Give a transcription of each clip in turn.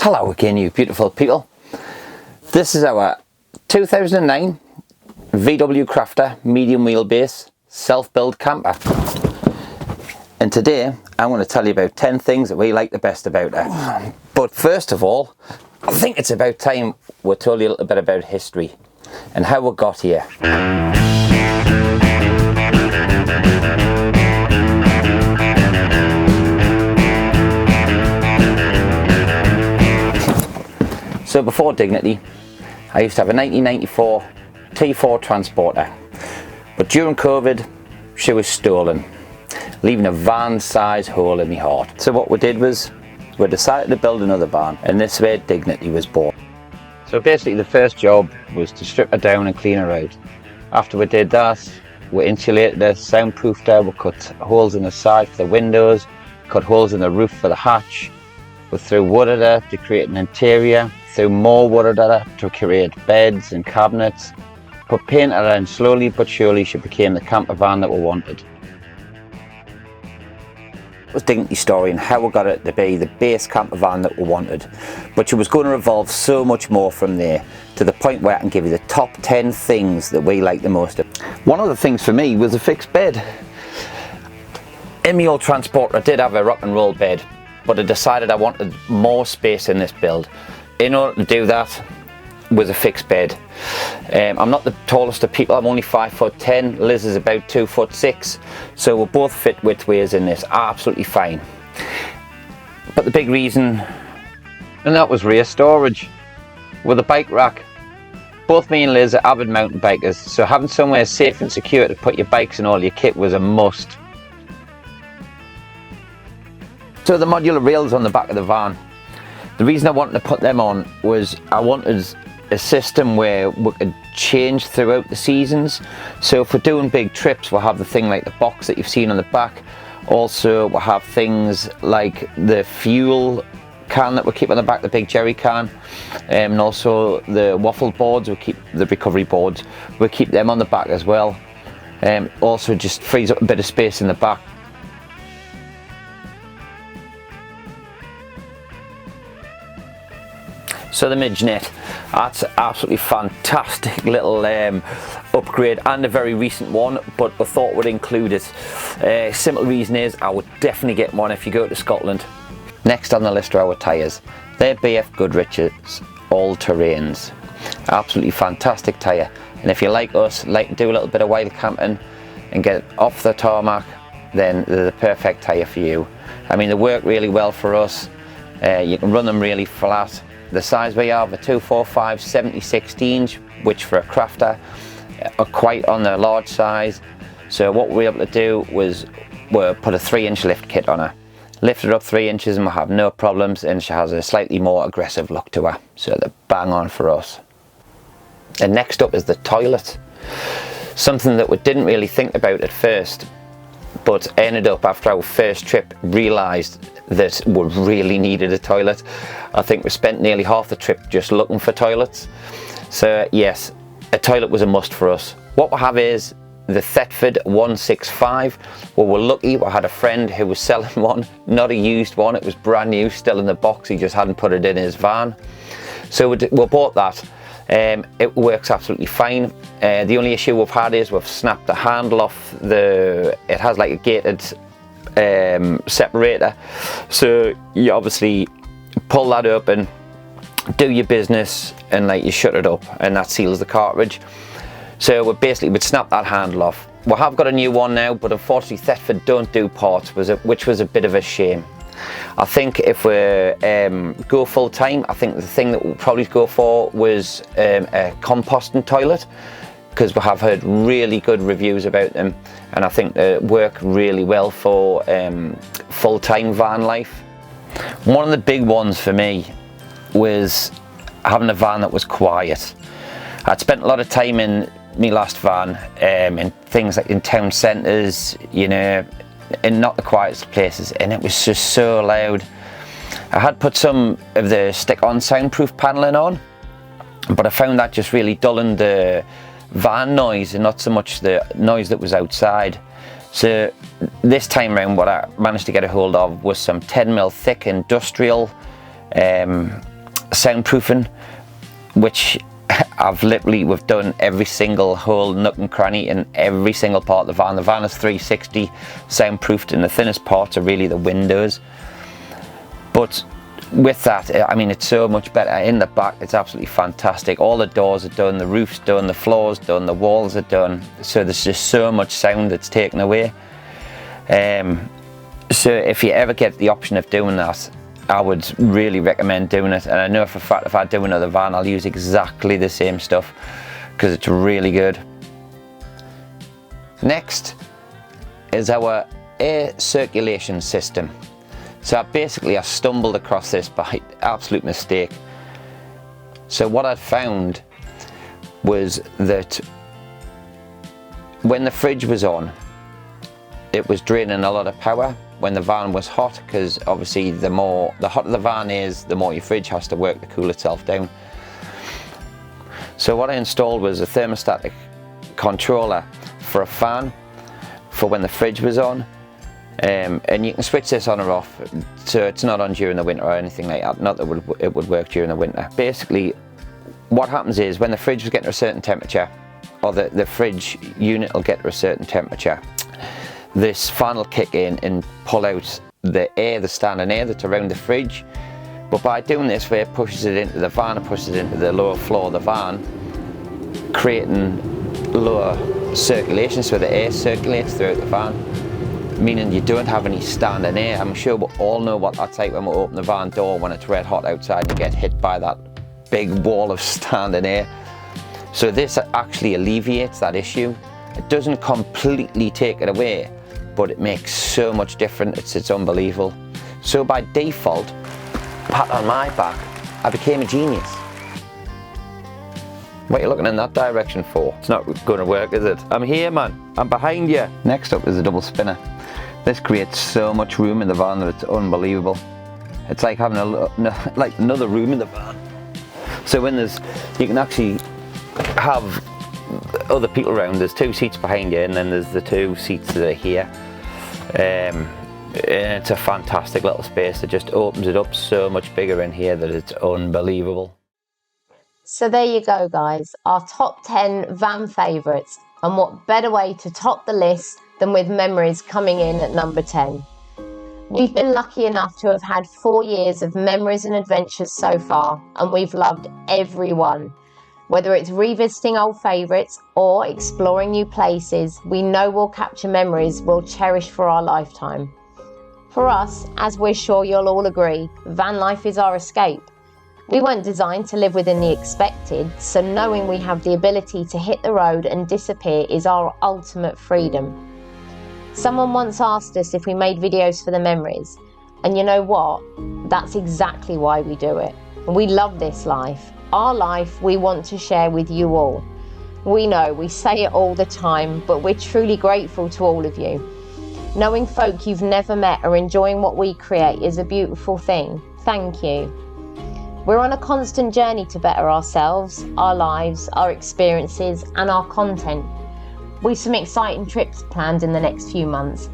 Hello again, you beautiful people. This is our 2009 VW Crafter medium wheelbase self-build camper. And today I'm going to tell you about 10 things that we like the best about it. But first of all, I think it's about time we told you a little bit about history and how we got here. So before Dignity, I used to have a 1994 T4 Transporter, but during COVID, she was stolen, leaving a van-sized hole in my heart. So what we did was, we decided to build another van, and this way Dignity was born. So basically the first job was to strip her down and clean her out. After we did that, we insulated her, soundproofed her, we cut holes in the side for the windows, cut holes in the roof for the hatch. We threw wood at her to create an interior, threw more wood at her to create beds and cabinets, put paint at her, and slowly but surely she became the camper van that we wanted. It was Dignity's story and how we got it to be the base camper van that we wanted. But she was going to evolve so much more from there, to the point where I can give you the top 10 things that we like the most. One of the things for me was a fixed bed. In my old Transporter I did have a rock and roll bed, but I decided I wanted more space in this build. In order to do that was a fixed bed. I'm not the tallest of people, I'm only 5'10", Liz is about 2'6", so we'll both fit widthways in this absolutely fine. But the big reason, and that was rear storage with a bike rack. Both me and Liz are avid mountain bikers, so having somewhere safe and secure to put your bikes and all your kit was a must. So the modular rails on the back of the van, the reason I wanted to put them on was I wanted a system where we could change throughout the seasons. So if we're doing big trips, we'll have the thing like the box that you've seen on the back. Also we'll have things like the fuel can that we keep on the back, the big jerry can, and also the waffle boards, we keep the recovery boards, we'll keep them on the back as well. Also just frees up a bit of space in the back. So the midge net, that's absolutely fantastic little upgrade, and a very recent one, but I thought we'd include it. Simple reason is I would definitely get one if you go to Scotland. Next on the list are our tyres. They're BF Goodrich's all-terrains. Absolutely fantastic tyre, and if you like us, like to do a little bit of wild camping and get off the tarmac, then they're the perfect tyre for you. I mean, they work really well for us. You can run them really flat. The size we have, a 245 70/16, which for a crafter are quite on the large size. So what we were able to do was we'll put a 3-inch lift kit on her. Lift it up 3 inches and we'll have no problems, and she has a slightly more aggressive look to her. So they're bang on for us. And next up is the toilet. Something that we didn't really think about at first, but ended up after our first trip realised that we really needed a toilet. I think we spent nearly half the trip just looking for toilets. So yes, a toilet was a must for us. What we have is the Thetford 165. Well, we're lucky we had a friend who was selling one, not a used one, it was brand new, still in the box, he just hadn't put it in his van. So we bought that. It works absolutely fine. The only issue we've had is we've snapped the handle off it has like a gated separator, so you obviously pull that open, do your business, and like you shut it up, and that seals the cartridge. So we'd snap that handle off. We have got a new one now, but unfortunately Thetford don't do parts, which was a bit of a shame. I think if we go full time, I think the thing that we'll probably go for was a composting toilet, because we have heard really good reviews about them, and I think they work really well for full-time van life. One of the big ones for me was having a van that was quiet. I'd spent a lot of time in my last van, in things like in town centres, you know, in not the quietest places, and it was just so loud. I had put some of the stick-on soundproof paneling on, but I found that just really dulling the van noise and not so much the noise that was outside. So this time around what I managed to get a hold of was some 10mm thick industrial soundproofing, which we've done every single hole, nook and cranny in every single part of the van. The van is 360 soundproofed, and the thinnest parts are really the windows. But with that, I mean, it's so much better. In the back, it's absolutely fantastic. All the doors are done, the roof's done, the floor's done, the walls are done. So there's just so much sound that's taken away. So if you ever get the option of doing that, I would really recommend doing it. And I know for a fact if I do another van, I'll use exactly the same stuff because it's really good. Next is our air circulation system. So I stumbled across this by absolute mistake. So what I'd found was that when the fridge was on, it was draining a lot of power when the van was hot, because obviously the hotter the van is, the more your fridge has to work to cool itself down. So what I installed was a thermostatic controller for a fan for when the fridge was on. And you can switch this on or off, so it's not on during the winter or anything like that. Not that it would work during the winter. Basically, what happens is when the fridge was getting to a certain temperature, or the fridge unit will get to a certain temperature, this fan will kick in and pull out the air, the standing air that's around the fridge. But by doing this, where it pushes it into the van, it pushes it into the lower floor of the van, creating lower circulation, so the air circulates throughout the van, meaning you don't have any standing air. I'm sure we all know what that's like when we open the van door when it's red hot outside and get hit by that big wall of standing air. So this actually alleviates that issue. It doesn't completely take it away, but it makes so much difference, it's unbelievable. So by default, pat on my back, I became a genius. What are you looking in that direction for? It's not going to work, is it? I'm here, man. I'm behind you. Next up is a double spinner. This creates so much room in the van that it's unbelievable. It's like having another room in the van. So when you can actually have other people around. There's two seats behind you, and then there's the two seats that are here. And it's a fantastic little space. It just opens it up so much bigger in here that it's unbelievable. So there you go, guys, our top 10 van favourites, and what better way to top the list than with memories coming in at number 10. We've been lucky enough to have had 4 years of memories and adventures so far, and we've loved every one. Whether it's revisiting old favourites or exploring new places, we know we'll capture memories we'll cherish for our lifetime. For us, as we're sure you'll all agree, van life is our escape. We weren't designed to live within the expected, so knowing we have the ability to hit the road and disappear is our ultimate freedom. Someone once asked us if we made videos for the memories, and you know what? That's exactly why we do it. We love this life. Our life we want to share with you all. We know we say it all the time, but we're truly grateful to all of you. Knowing folk you've never met are enjoying what we create is a beautiful thing. Thank you. We're on a constant journey to better ourselves, our lives, our experiences, and our content. We've some exciting trips planned in the next few months.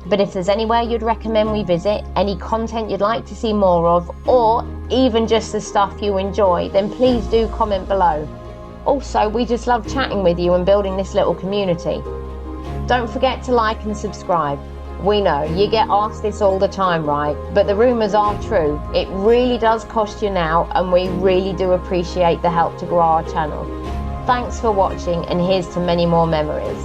But if there's anywhere you'd recommend we visit, any content you'd like to see more of, or even just the stuff you enjoy, then please do comment below. Also, we just love chatting with you and building this little community. Don't forget to like and subscribe. We know you get asked this all the time, right? But the rumours are true. It really does cost you now, and we really do appreciate the help to grow our channel. Thanks for watching, and here's to many more memories.